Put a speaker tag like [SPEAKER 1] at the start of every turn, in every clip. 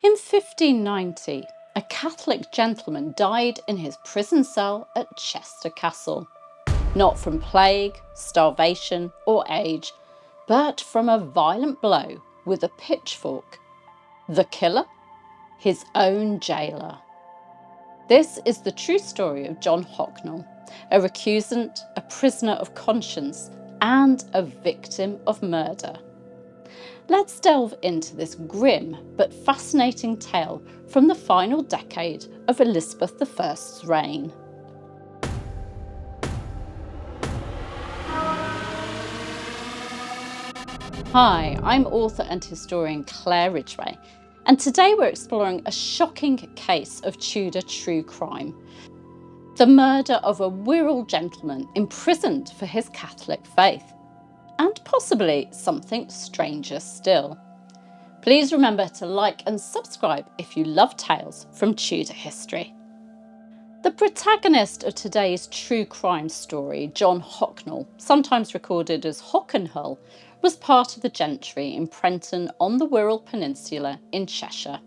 [SPEAKER 1] In 1590, a Catholic gentleman died in his prison cell at Chester Castle, not from plague, starvation, or age, but from a violent blow with a pitchfork. The killer? His own gaoler. This is the true story of John Hocknell, a recusant, a prisoner of conscience, and a victim of murder. Let's delve into this grim but fascinating tale from the final decade of Elizabeth I's reign. Hi, I'm author and historian Claire Ridgway, and today we're exploring a shocking case of Tudor true crime. The murder of a Wirral gentleman imprisoned for his Catholic faith, and possibly something stranger still. Please remember to like and subscribe if you love tales from Tudor history. The protagonist of today's true crime story, John Hocknell, sometimes recorded as Hawknnull, was part of the gentry in Prenton on the Wirral Peninsula in Cheshire.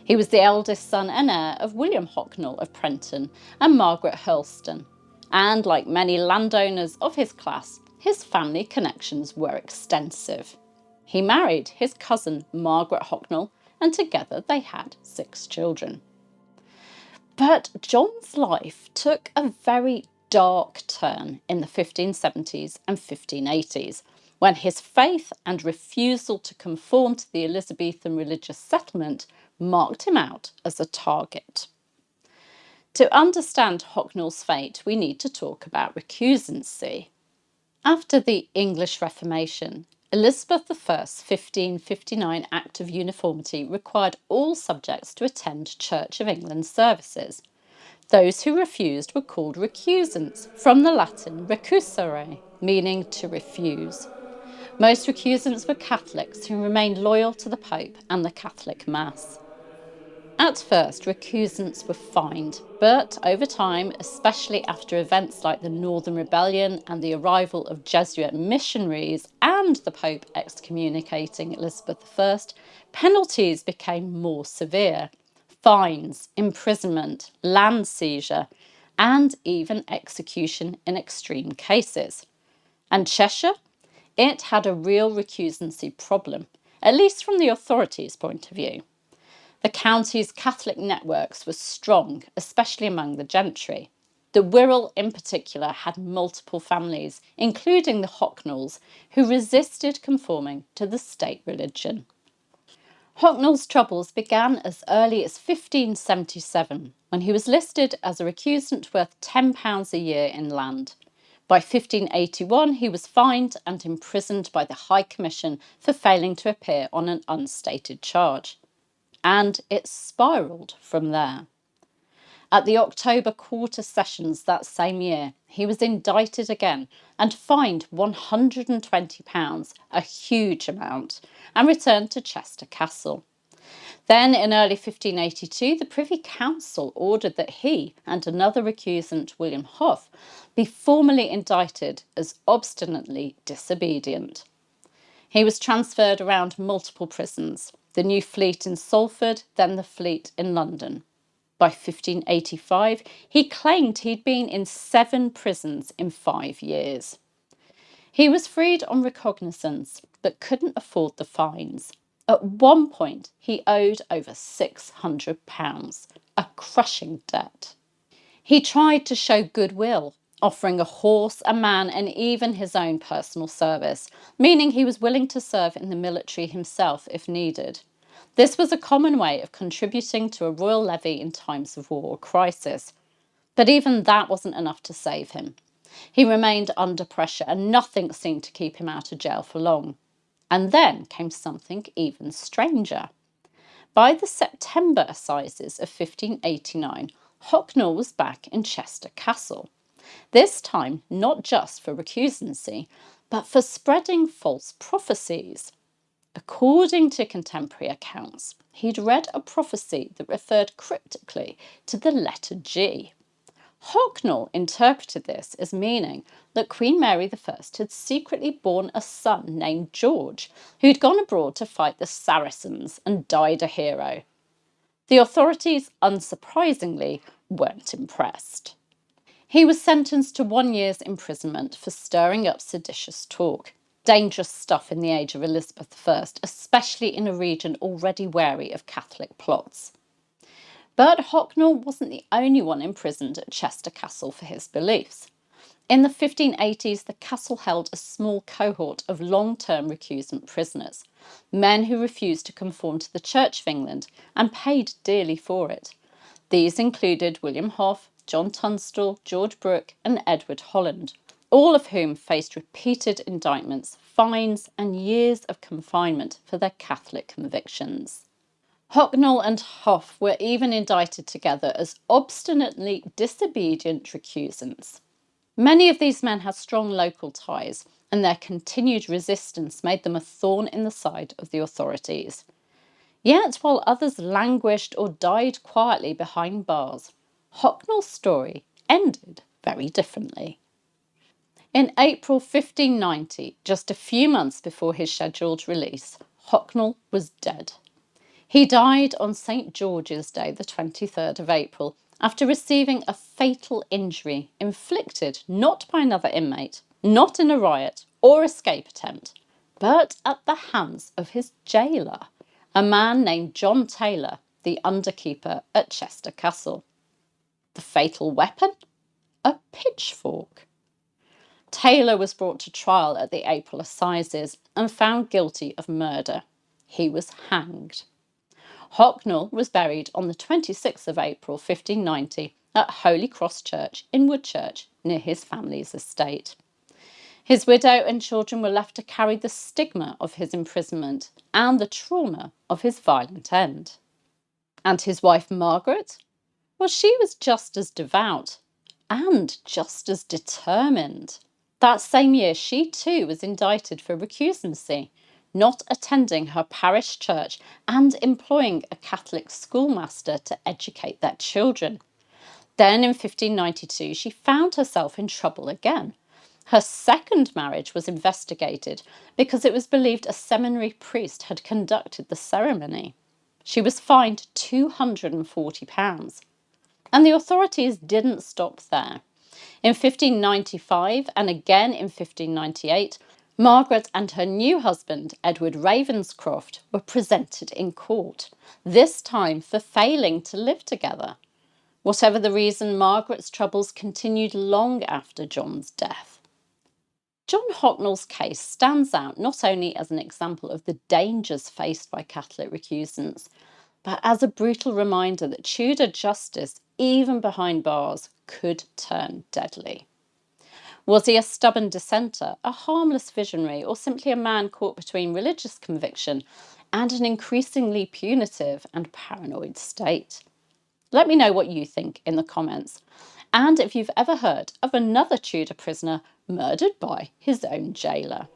[SPEAKER 1] He was the eldest son and heir of William Hocknell of Prenton and Margaret Hurlston, and like many landowners of his class, his family connections were extensive. He married his cousin Margaret Hocknell, and together they had 6 children. But John's life took a very dark turn in the 1570s and 1580s, when his faith and refusal to conform to the Elizabethan religious settlement marked him out as a target. To understand Hocknell's fate, we need to talk about recusancy. After the English Reformation, Elizabeth I's 1559 Act of Uniformity required all subjects to attend Church of England services. Those who refused were called recusants, from the Latin recusare, meaning to refuse. Most recusants were Catholics who remained loyal to the Pope and the Catholic Mass. At first, recusants were fined, but over time, especially after events like the Northern Rebellion and the arrival of Jesuit missionaries and the Pope excommunicating Elizabeth I, penalties became more severe. Fines, imprisonment, land seizure, and even execution in extreme cases. And Cheshire? It had a real recusancy problem, at least from the authorities' point of view. The county's Catholic networks were strong, especially among the gentry. The Wirral in particular had multiple families, including the Hocknells, who resisted conforming to the state religion. Hocknell's troubles began as early as 1577, when he was listed as a recusant worth £10 a year in land. By 1581, he was fined and imprisoned by the High Commission for failing to appear on an unstated charge. And it spiralled from there. At the October quarter sessions that same year, he was indicted again and fined £120, a huge amount, and returned to Chester Castle. Then, in early 1582, the Privy Council ordered that he and another recusant, William Hough, be formally indicted as obstinately disobedient. He was transferred around multiple prisons, the New Fleet in Salford, then the Fleet in London. By 1585, he claimed he'd been in 7 prisons in 5 years. He was freed on recognizance, but couldn't afford the fines. At one point, he owed over £600, a crushing debt. He tried to show goodwill, offering a horse, a man, and even his own personal service, meaning he was willing to serve in the military himself if needed. This was a common way of contributing to a royal levy in times of war or crisis. But even that wasn't enough to save him. He remained under pressure and nothing seemed to keep him out of jail for long. And then came something even stranger. By the September Assizes of 1589, Hocknell was back in Chester Castle. This time not just for recusancy, but for spreading false prophecies. According to contemporary accounts, he'd read a prophecy that referred cryptically to the letter G. Hocknell interpreted this as meaning that Queen Mary I had secretly borne a son named George, who'd gone abroad to fight the Saracens and died a hero. The authorities, unsurprisingly, weren't impressed. He was sentenced to 1 year's imprisonment for stirring up seditious talk. Dangerous stuff in the age of Elizabeth I, especially in a region already wary of Catholic plots. But Hocknell wasn't the only one imprisoned at Chester Castle for his beliefs. In the 1580s, the castle held a small cohort of long-term recusant prisoners, men who refused to conform to the Church of England and paid dearly for it. These included William Hoff, John Tunstall, George Brooke and Edward Holland, all of whom faced repeated indictments, fines and years of confinement for their Catholic convictions. Hocknell and Hoff were even indicted together as obstinately disobedient recusants. Many of these men had strong local ties, and their continued resistance made them a thorn in the side of the authorities. Yet, while others languished or died quietly behind bars, Hocknell's story ended very differently. In April 1590, just a few months before his scheduled release, Hocknell was dead. He died on St. George's Day, the 23rd of April, after receiving a fatal injury inflicted not by another inmate, not in a riot or escape attempt, but at the hands of his gaoler, a man named John Taylor, the underkeeper at Chester Castle. The fatal weapon? A pitchfork. Taylor was brought to trial at the April Assizes and found guilty of murder. He was hanged. Hocknell was buried on the 26th of April 1590 at Holy Cross Church in Woodchurch, near his family's estate. His widow and children were left to carry the stigma of his imprisonment and the trauma of his violent end. And his wife Margaret? Well, she was just as devout and just as determined. That same year, she too was indicted for recusancy, not attending her parish church and employing a Catholic schoolmaster to educate their children. Then in 1592, she found herself in trouble again. Her second marriage was investigated because it was believed a seminary priest had conducted the ceremony. She was fined £240. And the authorities didn't stop there. In 1595 and again in 1598, Margaret and her new husband, Edward Ravenscroft, were presented in court, this time for failing to live together. Whatever the reason, Margaret's troubles continued long after John's death. John Hocknell's case stands out not only as an example of the dangers faced by Catholic recusants, but as a brutal reminder that Tudor justice, even behind bars, could turn deadly. Was he a stubborn dissenter, a harmless visionary, or simply a man caught between religious conviction and an increasingly punitive and paranoid state? Let me know what you think in the comments, and if you've ever heard of another Tudor prisoner murdered by his own gaoler.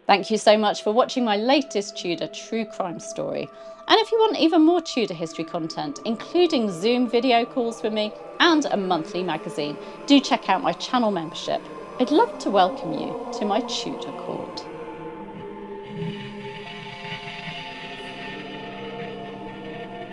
[SPEAKER 1] Thank you so much for watching my latest Tudor true crime story. And if you want even more Tudor history content, including Zoom video calls with me and a monthly magazine, do check out my channel membership. I'd love to welcome you to my Tudor court.